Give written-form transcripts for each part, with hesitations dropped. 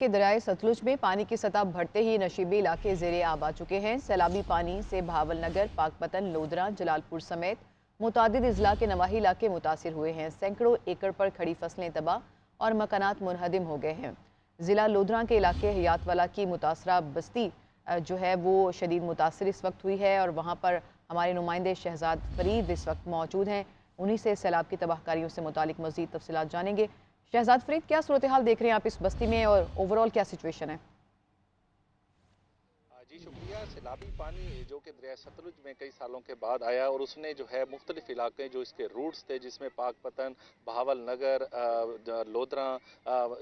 के दरियाए सतलुज में पानी की सतह बढ़ते ही नशीबी इलाके ज़ेरे आब आ चुके हैं। सैलाबी पानी से भावल नगर, पाकपतन, लोधरा, जलालपुर समेत मुतादिद अजला के नवाही इलाके मुतासिर हुए हैं। सैकड़ों एकड़ पर खड़ी फसलें तबाह और मकानात मुनहदिम हो गए हैं। ज़िला लोधरा के इलाके हयातवाला की मुतासरा बस्ती जो है वो शदीद मुतासर इस वक्त हुई है और वहाँ पर हमारे नुमाइंदे शहजाद फरीद इस वक्त मौजूद हैं। उन्हीं से सैलाब की तबाहकारियों से मुतालिक मज़ीद तफसीलात जानेंगे। शहजाद फरीद, क्या सूरत हाल देख रहे हैं आप इस बस्ती में और ओवरऑल क्या सिचुएशन है? जी शुक्रिया। सैलाबी पानी जो कि दरिया सतलुज में कई सालों के बाद आया और उसने जो है मुख्तलिफ इलाके जो इसके रूट्स थे, जिसमें पाकपतन, बहावल नगर, लोधरा,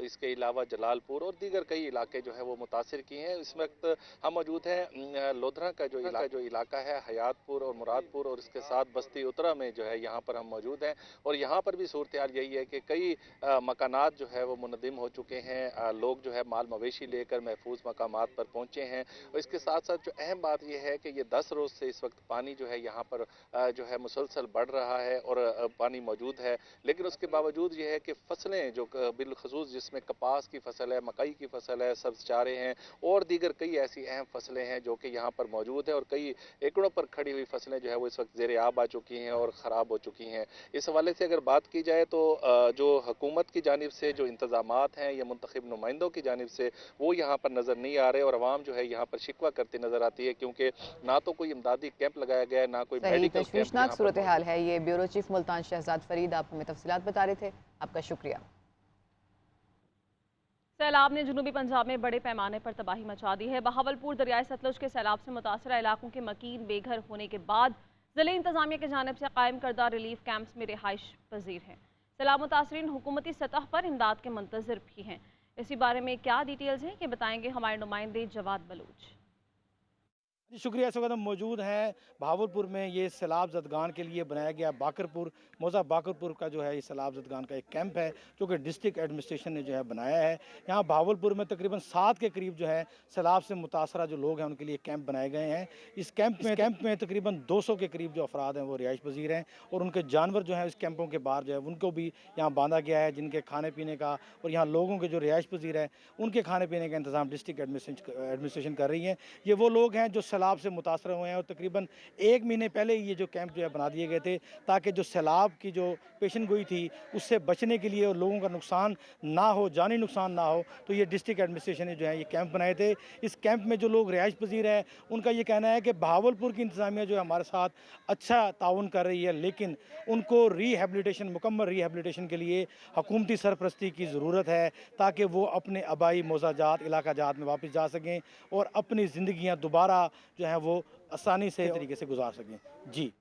इसके अलावा जलालपुर और दीगर कई इलाके जो है वो मुतासर किए हैं। इस वक्त हम मौजूद हैं लोधरा का जो इलाका है, हयातपुर और मुरादपुर और इसके साथ बस्ती उतरा में जो है यहाँ पर हम मौजूद हैं। और यहाँ पर भी सूरत हाल यही है कि कई मकानात जो है वो मुनदिम हो चुके हैं। लोग जो है माल मवेशी लेकर महफूज मकामात पर पहुंचे हैं। और इसके साथ साथ जो अहम बात यह है कि ये 10 रोज से इस वक्त पानी जो है यहाँ पर जो है मुसलसल बढ़ रहा है और पानी मौजूद है। लेकिन उसके बावजूद ये है कि फसलें जो बिलखसूस, जिसमें कपास की फसल है, मकई की फसल है, सब्ज चारे हैं और दीगर कई ऐसी अहम फसलें हैं जो कि यहाँ पर मौजूद है। और कई एकड़ों पर खड़ी हुई फसलें जो है वो इस वक्त ज़ेरे आब आ चुकी हैं और ख़राब हो चुकी हैं। इस हवाले से अगर बात की जाए तो जो हुकूमत की जानिब से जो इंतजामात हैं या मुंतखब नुमाइंदों की जानिब से वो यहाँ पर नज़र नहीं आ रहे और आवाम जो है यहाँ पर शिकवा करती नजर आती है, क्योंकि ना तो कोई इमदादी कैंप लगाया गया है, ना कोई सही, मेडिकल कैंप तशवीशनाक यहाँ पर सूरत हाल मौजूद है। ये ब्यूरो चीफ मुल्तान शहजाद फरीद आप हमें तफसीलात बता रहे थे, आपका शुक्रिया। सैलाब ने जनूबी पंजाब में बड़े पैमाने पर तबाही मचा दी है। बहावलपुर दरियाए सतलुज के सैलाब से मुतासरा इलाकों के मकीन बेघर होने के बाद जिले इंतजामिया की जानिब से कायम करदा रिलीफ कैंप्स में रिहाइश पजीर हैं। सैलाब मुतासरीन हुकूमती सतह पर इमदाद के मुंतजर भी हैं। इसी बारे में क्या डिटेल्स हैं कि बताएंगे हमारे नुमाइंदे जवाद बलूच। जी शुक्रिया। इस वक्त हम मौजूद हैं भावलपुर में। ये सैलाब ज़दगान के लिए बनाया गया बाकरपुर, मौज़ा बाकरपुर का जो है ये सैलाब ज़दगान का एक कैंप है जो कि डिस्ट्रिक्ट एडमिनिस्ट्रेशन ने जो है बनाया है। यहाँ भावलपुर में तकरीबन 7 के करीब जो है सैलाब से मुतासरा जो लोग हैं उनके लिए कैंप बनाए गए हैं। इस कैंप में तकरीबन 200 के करीब जो अफराद हैं वो रिहाइश पजीर हैं और उनके जानवर जो हैं इस कैंपों के बाहर जो है उनको भी यहाँ बांधा गया है, जिनके खाने पीने का और यहाँ लोगों के जो रिहाइश पजीर हैं उनके खाने पीने का इंतज़ाम डिस्ट्रिक्ट एडमिनिस्ट्रेशन कर रही है। ये वो लोग हैं जो सैलाब से मुतासर हुए हैं और तकरीबन 1 महीने पहले ये जो कैंप जो है बना दिए गए थे ताकि जो सैलाब की जो पेशन गोई थी उससे बचने के लिए और लोगों का नुकसान ना हो, जानी नुकसान ना हो, तो ये डिस्ट्रिक्ट एडमिनिस्ट्रेशन ने जो है ये कैंप बनाए थे। इस कैंप में जो लोग रिहाइश पजीर हैं उनका ये कहना है कि बहावलपुर की इंतज़ामिया जो है हमारे साथ अच्छा ताउन कर रही है, लेकिन उनको रिहेबिलिटेशन, मुकम्मल रिहेबिलिटेशन के लिए हुकूमती सरपरस्ती की ज़रूरत है ताकि वो अपने आबाई मौज़ाजात, इलाका जात में वापस जा सकें और अपनी ज़िंदगियाँ दोबारा जो है वो आसानी से तरीके से गुजार सकें। जी।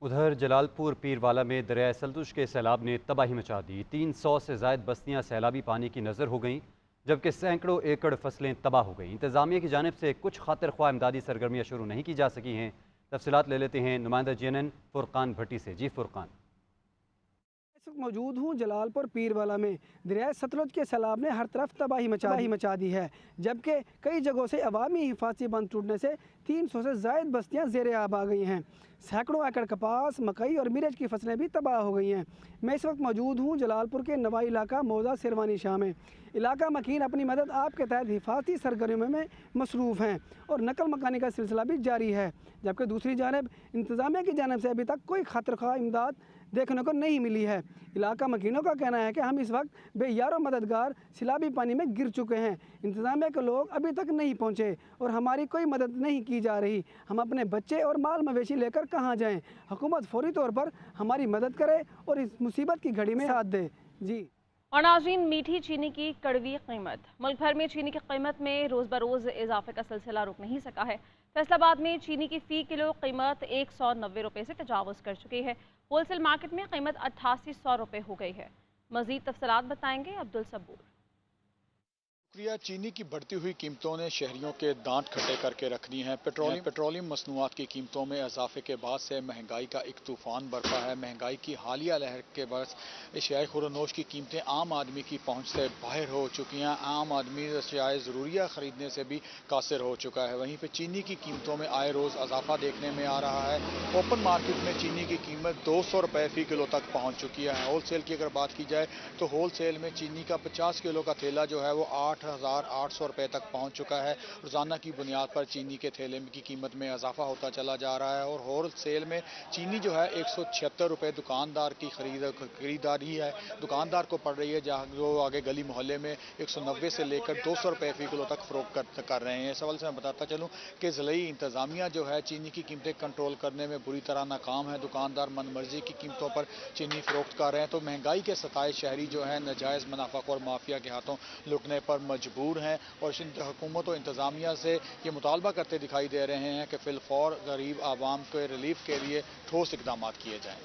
उधर जलालपुर पीरवाला में दरियाए सतलुज के सैलाब ने तबाही मचा दी। 300 से ज़ायद बस्तियां सैलाबी पानी की नज़र हो गईं, जबकि सैकड़ों एकड़ फसलें तबाह हो गईं। इंतज़ामिया की जानिब से कुछ खातिर ख्वाह इमदादी सरगर्मियाँ शुरू नहीं की जा सकी हैं। तफसीलात ले लेते हैं नुमाइंदा JNN फुरकान भट्टी से। जी फुरकान। इस वक्त मौजूद हूँ जलालपुर पीरवाला में। दरियाए सतलुज के सैलाब ने हर तरफ तबाही मचा दी है, जबकि कई जगहों से अवामी हिफाजती बंद टूटने से 300 से ज़ायद बस्तियाँ ज़ेरे आब आ गई हैं। सैकड़ों एकड़ कपास, मकई और मिर्च की फसलें भी तबाह हो गई हैं। मैं इस वक्त मौजूद हूँ जलालपुर के नवाई इलाका मौज़ा सिरवानी शाह में। इलाका मकीन अपनी मदद आपके तहत हिफाजती सरगर्मियों में मसरूफ़ हैं और नकल मकानी का सिलसिला भी जारी है, जबकि दूसरी जानब इंतज़ामिया की जानब से अभी तक कोई खातिर ख्वाह इमदाद देखने को नहीं मिली है। इलाका मकीनों का कहना है कि हम इस वक्त बेयारो मददगार सैलाबी पानी में गिर चुके हैं। इंतज़ामिया के लोग अभी तक नहीं पहुँचे और हमारी कोई मदद नहीं की जा रही। हम अपने बच्चे और माल मवेशी लेकर कहाँ जाएँ? हुकूमत फौरी तौर पर हमारी मदद करे और इस मुसीबत की घड़ी में साथ दे। जी। और नाज़रीन, मीठी चीनी की कड़वी कीमत। मुल्क भर में चीनी की कीमत में रोज़ बरोज़ इजाफे का सिलसिला रुक नहीं सका है। फैसलाबाद में चीनी की फ़ी किलो कीमत 190 रुपये से तजावज़ कर चुकी है। होलसेल मार्केट में कीमत 8800 रुपये हो गई है। मज़ीद तफसीलात बताएंगे अब्दुल सबूर। शुक्रिया। चीनी की बढ़ती हुई कीमतों ने शहरियों के दांत खट्टे करके रख दी हैं। पेट्रोलियम मसनूआत की कीमतों में इजाफे के बाद से महंगाई का एक तूफान बरपा है। महंगाई की हालिया लहर के बरस अशियाए खुरनोश की कीमतें आम आदमी की पहुंच से बाहर हो चुकी हैं। आम आदमी अशियाए ज़रूरिया ख़रीदने से भी कासिर हो चुका है। वहीं पर चीनी की कीमतों में आए रोज़ इजाफा देखने में आ रहा है। ओपन मार्केट में चीनी की कीमत 200 रुपये फ़ी किलो तक पहुँच चुकी है। होल सेल की अगर बात की जाए तो होल सेल में चीनी का 50 किलो का थैला जो है वो 8 8,800 रुपये तक पहुँच चुका है। रोज़ाना की बुनियाद पर चीनी के थैले की कीमत में इजाफा होता चला जा रहा है और होल सेल में चीनी जो है 176 रुपये दुकानदार की खरीदारी है, दुकानदार को पड़ रही है, जहाँ जो आगे गली मोहल्ले में 190 से लेकर 200 रुपये फ़ी किलो तक फ़रोख्त कर रहे हैं। इस हवाले से मैं बताता चलूँ कि ज़िली इंतज़ामिया जो है चीनी की कीमतें कंट्रोल करने में बुरी तरह नाकाम है। दुकानदार मनमर्जी की कीमतों पर चीनी फ़रोख्त कर रहे हैं, तो महंगाई के सताए शहरी जो है नाजायज़ मुनाफाखोर माफिया के हाथों लुटने पर मजबूर हैं और हुकूमत और इंतज़ामिया से ये मुतालबा करते दिखाई दे रहे हैं कि फिलफौर गरीब आवाम के रिलीफ के लिए ठोस इकदाम किए जाएँ।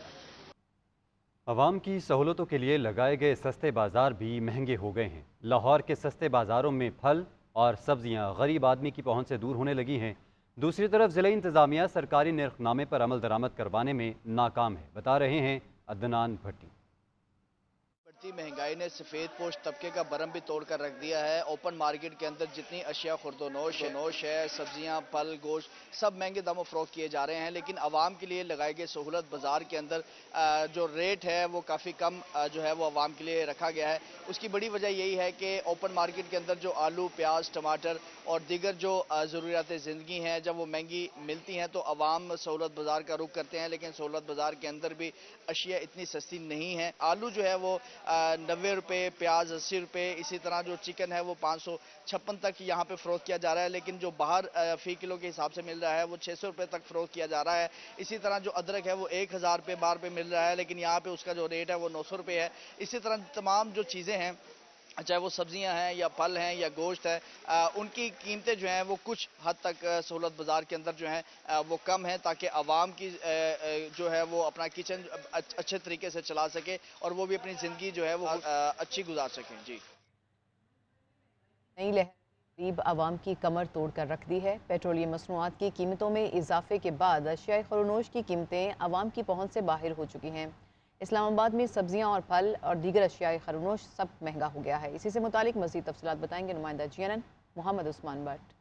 आवाम की सहूलतों के लिए लगाए गए सस्ते बाजार भी महंगे हो गए हैं। लाहौर के सस्ते बाजारों में फल और सब्जियां गरीब आदमी की पहुंच से दूर होने लगी हैं। दूसरी तरफ ज़िला इंतज़ामिया सरकारी निर्खनामे पर अमल दरामद करवाने में नाकाम है, बता रहे हैं अदनान भट्टी। बढ़ती महंगाई ने सफ़ेद पोश तबके का बरम भी तोड़ कर रख दिया है। ओपन मार्केट के अंदर जितनी अशिया खुर्दोनोश है, सब्जियां, फल, गोश्त सब महंगे दामों फरोख्त किए जा रहे हैं, लेकिन आवाम के लिए लगाए गए सहूलत बाजार के अंदर जो रेट है वो काफ़ी कम जो है वो आवाम के लिए रखा गया है। उसकी बड़ी वजह यही है कि ओपन मार्केट के अंदर जो आलू, प्याज, टमाटर और दीगर जो ज़रूरियात ज़िंदगी हैं जब वो महंगी मिलती हैं तो आवाम सहूलत बाजार का रुख करते हैं, लेकिन सहूलत बाजार के अंदर भी अशिया इतनी सस्ती नहीं है। आलू जो है वो 90 रुपये, प्याज 80 रुपये, इसी तरह जो चिकन है वो 556 तक यहाँ पे फ़रोख्त किया जा रहा है, लेकिन जो बाहर फ़ी किलो के हिसाब से मिल रहा है वो 600 रुपये तक फ़रोख्त किया जा रहा है। इसी तरह जो अदरक है वो 1000 रुपये बार पे मिल रहा है, लेकिन यहाँ पे उसका जो रेट है वो 900 रुपये है। इसी तरह तमाम जो चीज़ें हैं, चाहे वो सब्जियां हैं या फल हैं या गोश्त है, उनकी कीमतें जो हैं वो कुछ हद तक सहूलत बाज़ार के अंदर जो हैं वो कम है, ताकि आवाम की जो है वो अपना किचन अच्छे तरीके से चला सके और वो भी अपनी ज़िंदगी जो है वो अच्छी गुजार सकें। जी, नई लहर गरीब आवाम की कमर तोड़ कर रख दी है। पेट्रोलियम मसनूआत की कीमतों में इजाफे के बाद अशिया खुर्दोनोश की कीमतें आवाम की पहुँच से बाहर हो चुकी हैं। इस्लामाबाद में सब्जियां और फल और दीगर अशियाई खुर्दोनोश सब महंगा हो गया है। इसी से मुतालिक मज़ीद तफसीलात बताएंगे नुमाइंदा GNN मोहम्मद उस्मान भट्ट।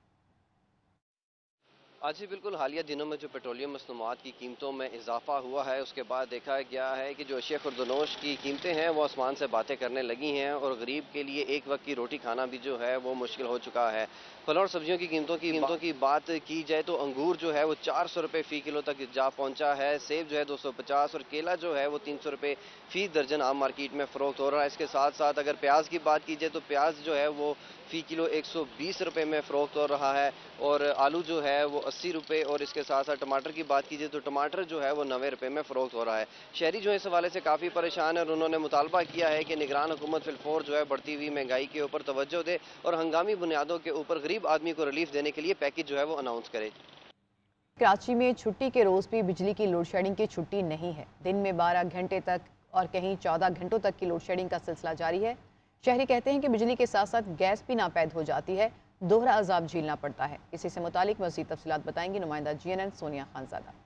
आज ही बिल्कुल हालिया दिनों में जो पेट्रोलियम मसनूआत की कीमतों में इजाफा हुआ है, उसके बाद देखा गया है कि जो अशिया खुर्दोनोश की कीमतें हैं वो आसमान से बातें करने लगी हैं और गरीब के लिए एक वक्त की रोटी खाना भी जो है वो मुश्किल हो चुका है। फलों और सब्जियों की कीमतों की बात की जाए तो अंगूर जो है वो 400 रुपये फ़ी किलो तक जा पहुंचा है, सेब जो है 250 और केला जो है वो 300 रुपये फ़ी दर्जन आम मार्केट में फ़रोख्त हो रहा है। इसके साथ साथ अगर प्याज की बात की जाए तो प्याज जो है वो फ़ी किलो 120 रुपये में फ़रोख्त हो रहा है और आलू जो है वो 80 रुपये और इसके साथ साथ टमाटर की बात कीजिए तो टमाटर जो है वो 90 रुपये में फ़रोख्त हो रहा है। शहरी जो है इस हवाले से काफ़ी परेशान है और उन्होंने मुतालबा किया है कि निगरान हुकूमत फिलफौर जो है बढ़ती हुई महंगाई के ऊपर तवज्जो दे और हंगामी बुनियादों के ऊपर गरीब आदमी को रिलीफ देने के लिए पैकेज जो है वो अनाउंस करे। कराची में छुट्टी के रोज़ भी बिजली की लोड शेडिंग की छुट्टी नहीं है। दिन में 12 घंटे तक और कहीं 14 घंटों तक की लोड शेडिंग का सिलसिला जारी है। शहरी कहते हैं कि बिजली के साथ साथ गैस भी नापैद हो जाती है, दोहरा अजाब झेलना पड़ता है। इसी से मुतालिक मज़ीद तफसीलात बताएंगी नुमाइंदा GNN सोनिया खानज़ादा।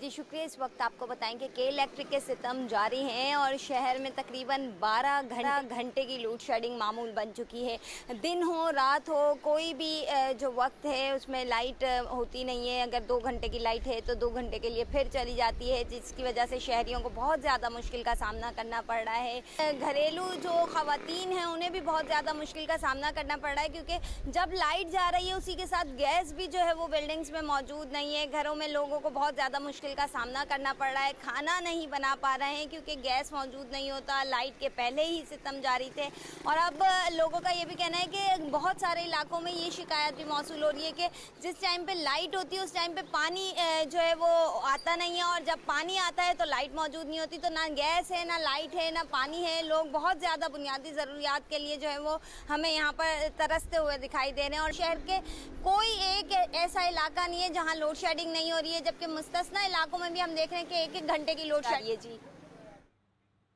जी शुक्रिया। इस वक्त आपको बताएंगे कि इलेक्ट्रिक के सितम जारी हैं और शहर में तकरीबन 12 घंटे की लोड शेडिंग मामूल बन चुकी है। दिन हो रात हो कोई भी जो वक्त है उसमें लाइट होती नहीं है। अगर 2 घंटे की लाइट है तो 2 घंटे के लिए फिर चली जाती है, जिसकी वजह से शहरियों को बहुत ज़्यादा मुश्किल का सामना करना पड़ रहा है। घरेलू जो ख़वातीन हैं उन्हें भी बहुत ज़्यादा मुश्किल का सामना करना पड़ रहा है, क्योंकि जब लाइट जा रही है उसी के साथ गैस भी जो है वो बिल्डिंग्स में मौजूद नहीं है। घरों में लोगों को बहुत ज़्यादा मुश्किल का सामना करना पड़ रहा है, खाना नहीं बना पा रहे हैं क्योंकि गैस मौजूद नहीं होता। लाइट के पहले ही सितम जारी थे और अब लोगों का ये भी कहना है कि बहुत सारे इलाकों में ये शिकायत भी मौसूल हो रही है कि जिस टाइम पे लाइट होती है उस टाइम पे पानी जो है वो आता नहीं है और जब पानी आता है तो लाइट मौजूद नहीं होती। तो ना गैस है, ना लाइट है, ना पानी है। लोग बहुत ज़्यादा बुनियादी ज़रूरियात के लिए जो है वो हमें यहाँ पर तरसते हुए दिखाई दे रहे हैं और शहर के कोई एक ऐसा इलाका नहीं है जहाँ लोड शेडिंग नहीं हो रही है, जबकि मुस्तस्ना इलाकों में भी हम देख रहे हैं कि 1-1 घंटे की लोड शेडिंग है। जी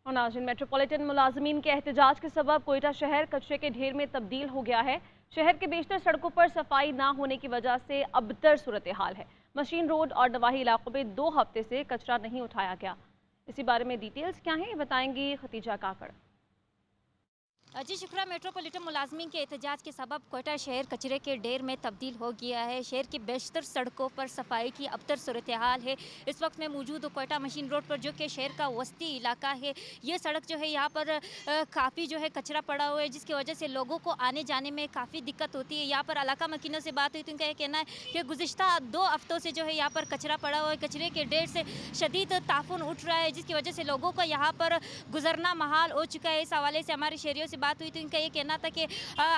और नाज़रीन, मेट्रोपॉलिटन मुलाजमीन के एहतजाज के सबब कोयटा शहर कचरे के ढेर में तब्दील हो गया है। शहर के बेशतर सड़कों पर सफाई ना होने की वजह से अबतर सूरत हाल है। मशीन रोड और नवाही इलाकों में 2 हफ्ते से कचरा नहीं उठाया गया। इसी बारे में डिटेल्स क्या हैं ये बताएंगी खतीजा काकड़। जी शुक्रिया। मेट्रोपॉलिटन मुलाजमीन के एहतजाज के सबब कोयटा शहर कचरे के ढेर में तब्दील हो गया है। शहर की बेशतर सड़कों पर सफाई की अबतर सूरत हाल है। इस वक्त मैं मौजूद हूँ कोयटा मशीन रोड पर, जो कि शहर का वस्ती इलाका है। ये सड़क जो है यहाँ पर काफ़ी जो है कचरा पड़ा हुआ है, जिसकी वजह से लोगों को आने जाने में काफ़ी दिक्कत होती है। यहाँ पर इलाका मकीनों से बात हुई तो उनका ये कहना है कि गुज़िश्ता 2 हफ्तों से जो है यहाँ पर कचरा पड़ा हुआ है। कचरे के ढेर से शदीद ताफुन उठ रहा है, जिसकी वजह से लोगों को यहाँ पर गुजरना महाल हो चुका है। इस हवाले से हमारे शहरियों से बात हुई तो इनका ये कहना था कि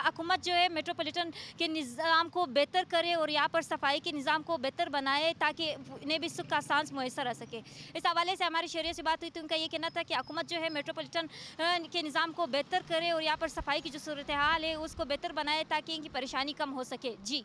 हुकूमत जो है मेट्रोपॉलिटन के निज़ाम को बेहतर करे और यहाँ पर सफाई के निज़ाम को बेहतर बनाए, ताकि इन्हें भी सुख का सांस मुयसर आ सके। इस हवाले से हमारे शहरियों से बात हुई तो उनका ये कहना था कि हुकूमत जो है मेट्रोपॉलिटन के निज़ाम को बेहतर करे और यहाँ पर सफाई की जो सूरत हाल है उसको बेहतर बनाए, ताकि इनकी परेशानी कम हो सके। जी,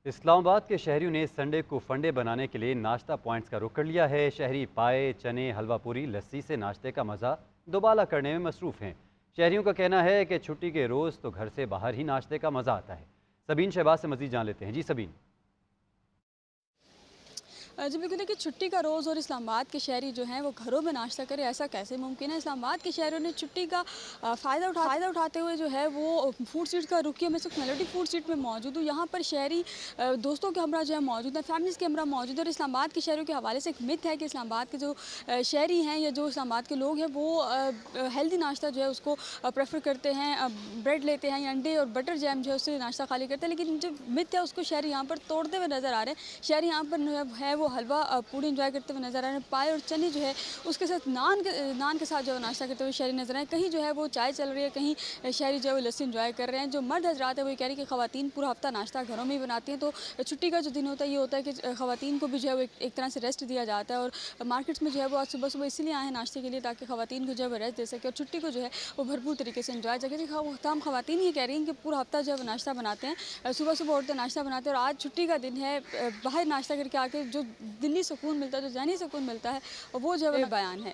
इस्लामाबाद के शहरियों ने संडे को फंडे बनाने के लिए नाश्ता पॉइंट्स का रुख कर लिया है। शहरी पाए, चने, हलवा पूरी, लस्सी से नाश्ते का मज़ा दोबाला करने में मसरूफ़ हैं। शहरियों का कहना है कि छुट्टी के रोज़ तो घर से बाहर ही नाश्ते का मज़ा आता है। सबीन शहबाज से मज़ीद जान लेते हैं। जी सबीन। जी बिल्कुल, देखिए छुट्टी का रोज़ और इस्लामाबाद के शहरी जो हैं वो घरों में नाश्ता करें, ऐसा कैसे मुमकिन है। इस्लामाबाद के शहरों ने छुट्टी का फ़ायदा उठाते हुए जो है वो फूड स्ट्रीट का रुख किया। मैं इस वक्त मेलोडी फूड स्ट्रीट में मौजूद हूँ। यहाँ पर शहरी दोस्तों के हमरा जो है मौजूद है, फैमिलीज़ के हमरा मौजूद है। और इस्लामाबाद के शहरों के हवाले से एक मिथ है कि इस्लामाबाद के जो शहरी हैं या जो इस्लामाबाद के लोग हैं वो हेल्दी नाश्ता जो है उसको प्रेफर करते हैं, ब्रेड लेते हैं या अंडे और बटर जैम जो है उससे नाश्ता खाली करते हैं। लेकिन जो मिथ है उसको शहरी यहाँ पर तोड़ते हुए नज़र आ रहे हैं। शहरी यहाँ पर है वो हलवा पूरी इंजॉय करते हुए नजर आ रहे हैं। पाए और चने जो है उसके साथ नान के साथ जो है नाश्ता करते हुए शहरी नजर आए। कहीं जो है वो चाय चल रही है, कहीं शहरी जो है वो लस्सी इंजॉय कर रहे हैं। जो मर्द हजरात है वो कह रही है कि ख़वातीन पूरा हफ्ता नाश्ता घरों में ही बनाती हैं, तो छुट्टी का जो दिन होता है ये होता है कि ख़वातीन को भी जो है वो एक तरह से रेस्ट दिया जाता है। और मार्केट्स में जो है वो आज सुबह सुबह इसलिए आए हैं नाश्ते के लिए ताकि ख़वातीन को जो है वो रेस्ट दे सके और छुट्टी को जो है वो भरपूर तरीके से इंजॉय सके। तमाम ख़वातीन ये कह रही हैं कि पूरा हफ्ता जो है वो नाश्ता बनाते हैं, सुबह सुबह उठते नाश्ता बनाते हैं और आज छुट्टी का दिन है, बाहर नाश्ता करके आके जो दिल्ली सुकून मिलता है, जो जानी सुकून मिलता है, वो जो है बयान है।